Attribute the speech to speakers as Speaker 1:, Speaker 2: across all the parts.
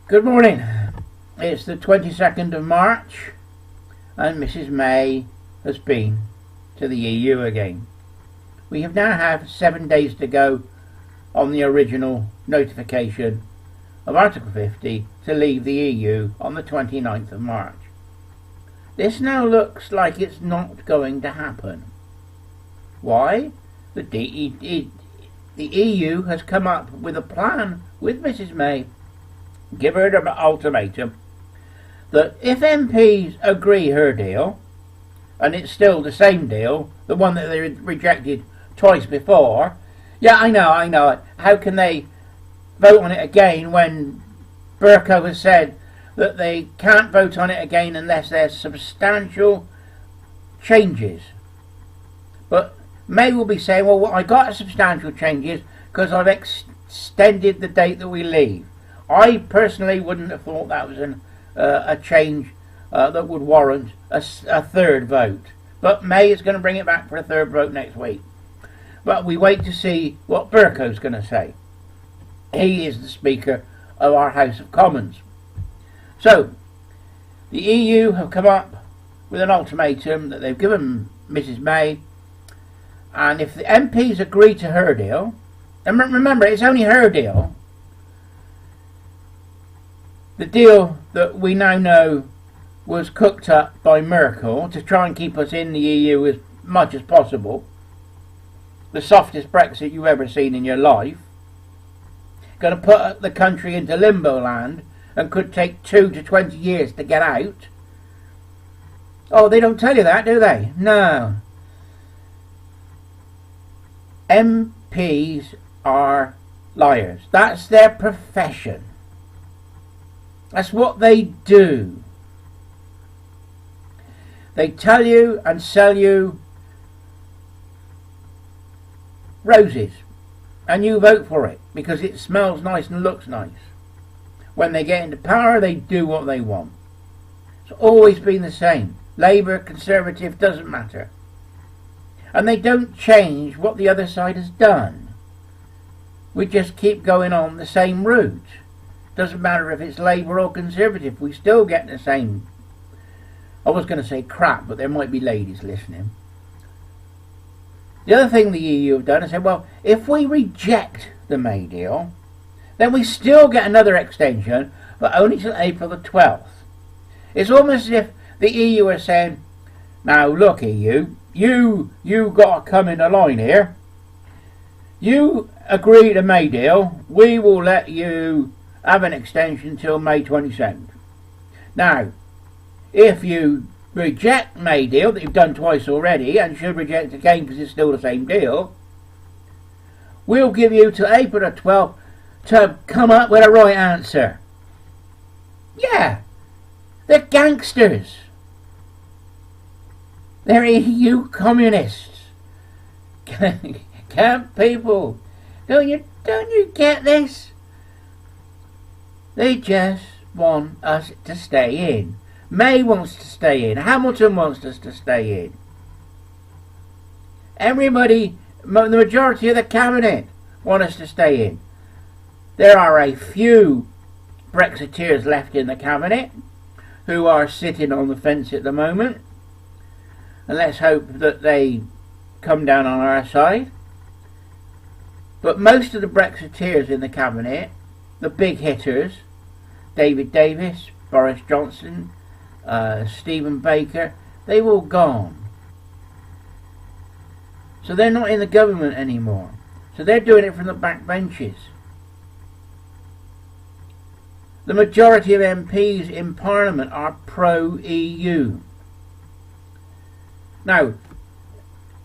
Speaker 1: Good morning. It's the 22nd of March and Mrs May has been to the EU again. We have now had 7 days to go on the original notification of Article 50 to leave the EU on the 29th of March. This now looks like it's not going to happen. Why? The EU has come up with a plan with Mrs May, give her an ultimatum, that if MPs agree her deal, and it's still the same deal, the one that they rejected twice before, yeah, I know it. How can they vote on it again when Bercow has said that they can't vote on it again unless there's substantial changes? But May will be saying, well, I got substantial changes because I've extended the date that we leave. I personally wouldn't have thought that was a change that would warrant a third vote. But May is going to bring it back for a third vote next week. But we wait to see what Bercow's going to say. He is the Speaker of our House of Commons. So, the EU have come up with an ultimatum that they've given Mrs May, and if the MPs agree to her deal, and remember, it's only her deal, the deal that we now know was cooked up by Merkel to try and keep us in the EU as much as possible, the softest Brexit you've ever seen in your life, going to put the country into limbo land and could take 2 to 20 years to get out. Oh, they don't tell you that, do they? No. MPs are liars. That's their profession. That's what they do. They tell you and sell you roses, and you vote for it because it smells nice and looks nice. When they get into power, they do what they want. It's always been the same. Labour, Conservative, doesn't matter. And they don't change what the other side has done. We just keep going on the same route. Doesn't matter if it's Labour or Conservative, we still get the same. I was going to say crap, but there might be ladies listening. The other thing the EU have done is said, well, if we reject the May deal, then we still get another extension, but only till April the 12th. It's almost as if the EU are saying, now look EU, you got to come in a line here. You agree to May deal, we will let you have an extension till May 22nd. Now, if you reject May deal that you've done twice already and should reject again because it's still the same deal, we'll give you till April the 12th to come up with a right answer. Yeah, they're gangsters. They're EU communists. Can't people? Don't you get this? They just want us to stay in. May wants to stay in. Hamilton wants us to stay in. Everybody, the majority of the cabinet want us to stay in. There are a few Brexiteers left in the cabinet who are sitting on the fence at the moment. And let's hope that they come down on our side. But most of the Brexiteers in the cabinet, the big hitters, David Davis, Boris Johnson, Stephen Baker, they've all gone. So they're not in the government anymore. So they're doing it from the back benches. The majority of MPs in Parliament are pro-EU. Now,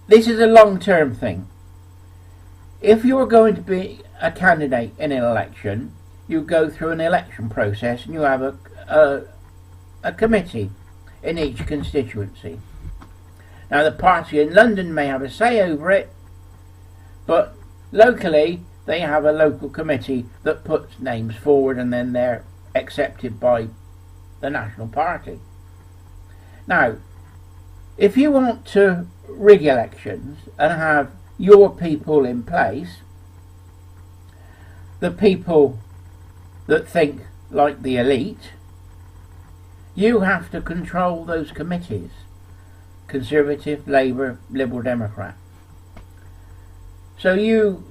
Speaker 1: this is a long-term thing. If you're going to be a candidate in an election, you go through an election process and you have a committee in each constituency. Now, the party in London may have a say over it, but locally they have a local committee that puts names forward and then they're accepted by the National Party. Now, if you want to rig elections and have your people in place, the people that think like the elite, you have to control those committees. Conservative, Labour, Liberal, Democrat. So you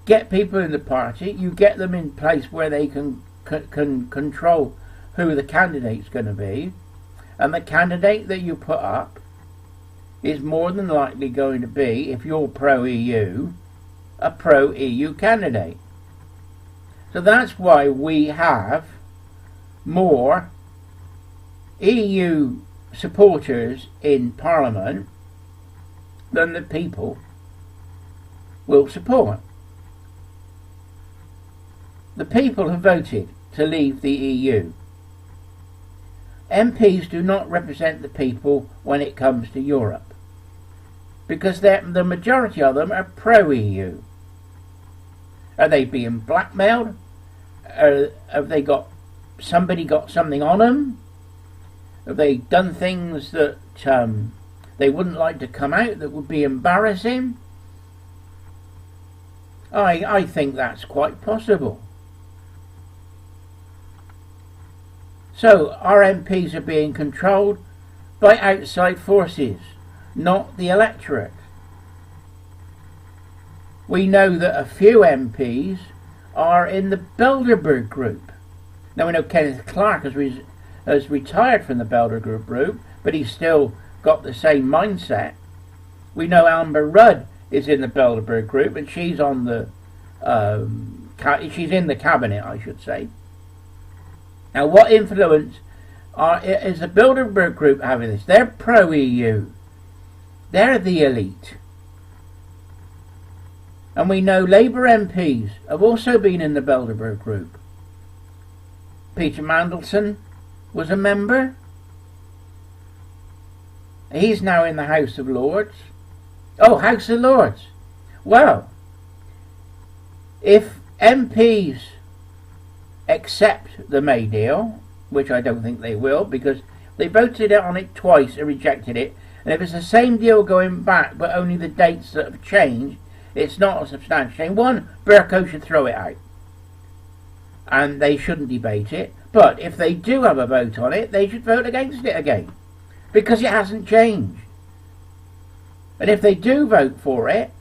Speaker 1: get people in the party, you get them in place where they can control who the candidate's going to be, and the candidate that you put up is more than likely going to be, if you're pro-EU, a pro-EU candidate. So that's why we have more EU supporters in Parliament than the people will support. The people have voted to leave the EU. MPs do not represent the people when it comes to Europe, because the majority of them are pro-EU. Are they being blackmailed? Have they got something on them? Have they done things that they wouldn't like to come out, that would be embarrassing? I think that's quite possible. So our MPs are being controlled by outside forces, not the electorate. We know that a few MPs are in the Bilderberg group. Now we know Kenneth Clark has retired from the Bilderberg group, but he's still got the same mindset. We know Amber Rudd is in the Bilderberg group, and she's on the she's in the cabinet, I should say. Now, what influence is the Bilderberg group having this? They're pro-EU. They're the elite. And we know Labour MPs have also been in the Bilderberg group. Peter Mandelson was a member. He's now in the House of Lords. Oh, House of Lords. Well, if MPs accept the May deal, which I don't think they will, because they voted on it twice and rejected it, and if it's the same deal going back but only the dates that have changed, it's not a substantial change. One, Bercow should throw it out, and they shouldn't debate it. But if they do have a vote on it, they should vote against it again, because it hasn't changed. And if they do vote for it,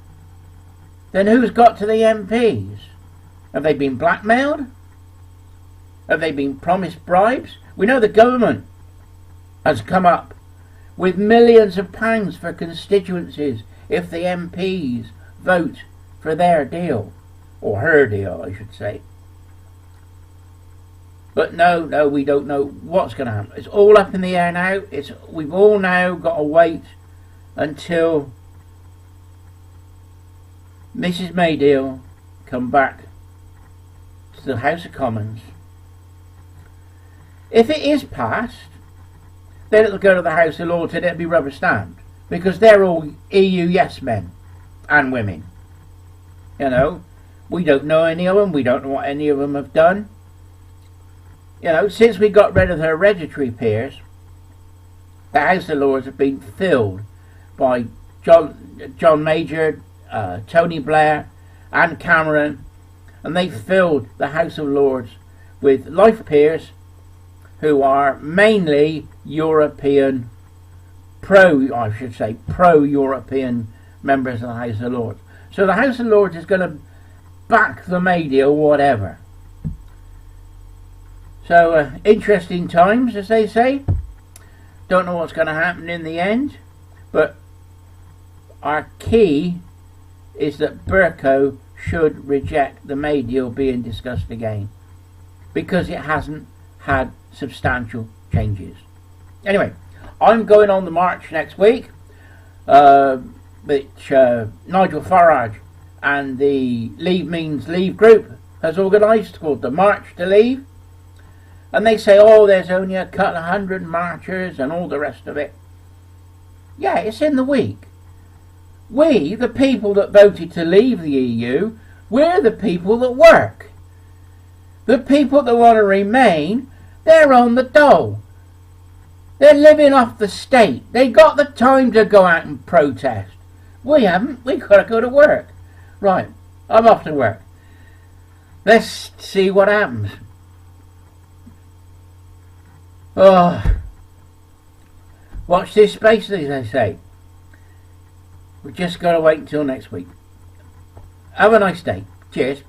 Speaker 1: then who's got to the MPs? Have they been blackmailed? Have they been promised bribes? We know the government has come up with millions of pounds for constituencies if the MPs vote for their deal, or her deal, I should say. But no, we don't know what's going to happen. It's all up in the air now. We've all now got to wait until Mrs. Maydeal come back to the House of Commons. If it is passed, then it'll go to the House of Lords and it'll be rubber stamped, because they're all EU yes men and women. You know, we don't know any of them. We don't know what any of them have done. You know, since we got rid of the hereditary peers, the House of Lords have been filled by John Major, Tony Blair and Cameron, and they filled the House of Lords with life peers who are mainly European, pro-European members of the House of Lords. So the House of Lords is going to back the May deal, whatever. So interesting times, as they say. Don't know what's going to happen in the end, but our key is that Bercow should reject the May deal being discussed again, because it hasn't had substantial changes. Anyway, I'm going on the march next week, which Nigel Farage and the Leave Means Leave group has organised, called the March to Leave. And they say, oh, there's only a couple of hundred marchers and all the rest of it. Yeah, it's in the week. We, the people that voted to leave the EU, we're the people that work. The people that want to remain, they're on the dole. They're living off the state. They got the time to go out and protest. We haven't. We've got to go to work. Right, I'm off to work. Let's see what happens. Oh, watch this space, as they say. We've just got to wait until next week. Have a nice day. Cheers.